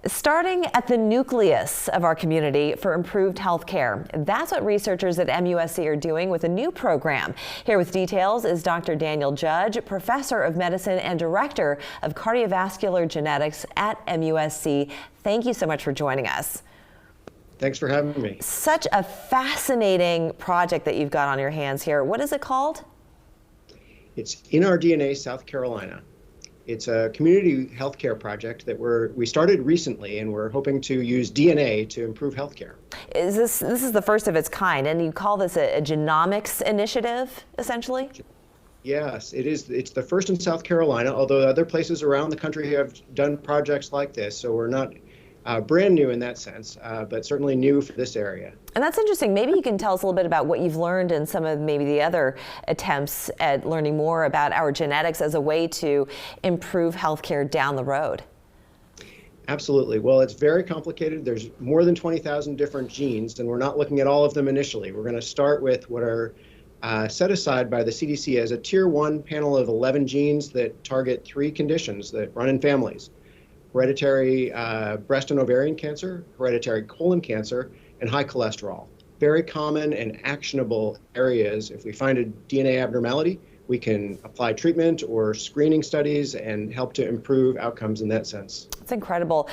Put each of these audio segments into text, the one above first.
Starting at the nucleus of our community for improved health care. That's what researchers at MUSC are doing with a new program. Here with details is Dr. Daniel Judge, professor of medicine and director of cardiovascular genetics at MUSC. Thank you so much for joining us. Thanks for having me. Such a fascinating project that you've got on your hands here. What is it called? It's In Our DNA, South Carolina. It's a community healthcare project that we started recently, and we're hoping to use DNA to improve healthcare. This is the first of its kind, and you call this a genomics initiative, essentially? Yes, it is. It's the first in South Carolina, although other places around the country have done projects like this, so we're not brand new in that sense, but certainly new for this area. And that's interesting. Maybe you can tell us a little bit about what you've learned in some of maybe the other attempts at learning more about our genetics as a way to improve healthcare down the road. Absolutely. Well, it's very complicated. There's more than 20,000 different genes, and we're not looking at all of them initially. We're going to start with what are set aside by the CDC as a Tier 1 panel of 11 genes that target 3 conditions that run in families: hereditary breast and ovarian cancer, hereditary colon cancer, and high cholesterol. Very common and actionable areas. If we find a DNA abnormality, we can apply treatment or screening studies and help to improve outcomes in that sense. That's incredible.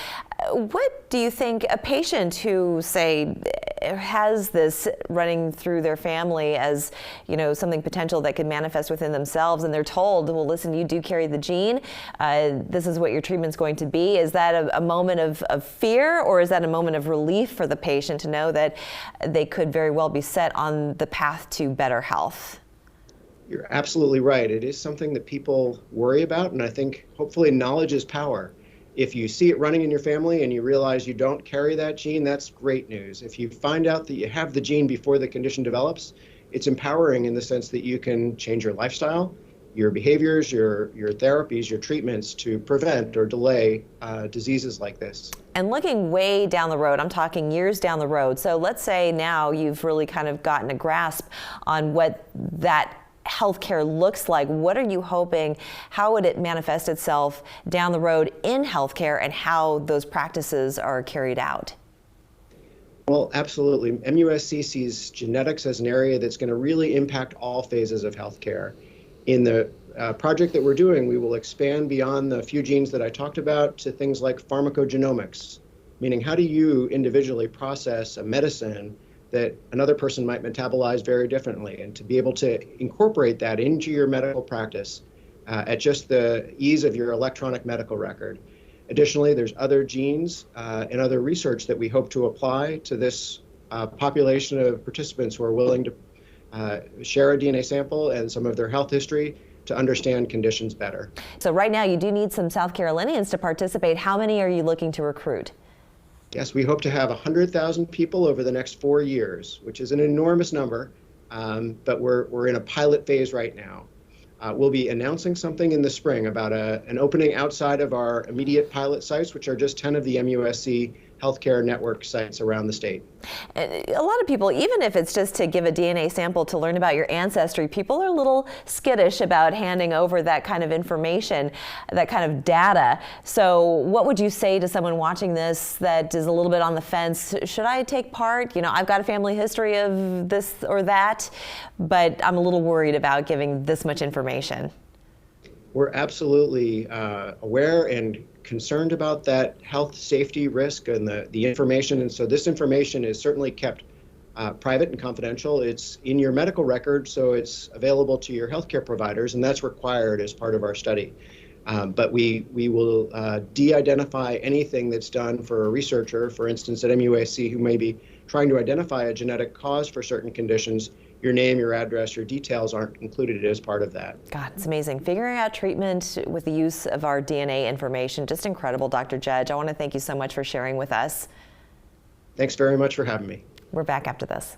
What do you think a patient who, say, has this running through their family as, you know, something potential that could manifest within themselves, and they're told, well, listen, you do carry the gene, this is what your treatment's going to be. Is that a moment of fear, or is that a moment of relief for the patient to know that they could very well be set on the path to better health? You're absolutely right. It is something that people worry about, and I think hopefully knowledge is power. If you see it running in your family and you realize you don't carry that gene, that's great news. If you find out that you have the gene before the condition develops, it's empowering in the sense that you can change your lifestyle, your behaviors, your therapies, your treatments to prevent or delay diseases like this. And looking way down the road, I'm talking years down the road. So let's say now you've really kind of gotten a grasp on what that healthcare looks like. What are you hoping? How would it manifest itself down the road in healthcare, and how those practices are carried out? Well, absolutely. MUSC sees genetics as an area that's going to really impact all phases of healthcare. In the project that we're doing, we will expand beyond the few genes that I talked about to things like pharmacogenomics, meaning how do you individually process a medicine that another person might metabolize very differently, and to be able to incorporate that into your medical practice at just the ease of your electronic medical record. Additionally, there's other genes and other research that we hope to apply to this population of participants who are willing to share a DNA sample and some of their health history to understand conditions better. So right now you do need some South Carolinians to participate. How many are you looking to recruit? Yes, we hope to have 100,000 people over the next 4 years, which is an enormous number, but we're in a pilot phase right now. We'll be announcing something in the spring about an opening outside of our immediate pilot sites, which are just 10 of the MUSC healthcare network sites around the state. A lot of people, even if it's just to give a DNA sample to learn about your ancestry, people are a little skittish about handing over that kind of information, that kind of data. So what would you say to someone watching this that is a little bit on the fence? Should I take part? You know, I've got a family history of this or that, but I'm a little worried about giving this much information. We're absolutely aware and concerned about that health safety risk and the information, and so this information is certainly kept private and confidential. It's in your medical record, so it's available to your healthcare providers, and that's required as part of our study. But we will de-identify anything that's done for a researcher, for instance at MUSC, who may be trying to identify a genetic cause for certain conditions. Your name, your address, your details aren't included as part of that. God, it's amazing. Figuring out treatment with the use of our DNA information, just incredible, Dr. Judge. I want to thank you so much for sharing with us. Thanks very much for having me. We're back after this.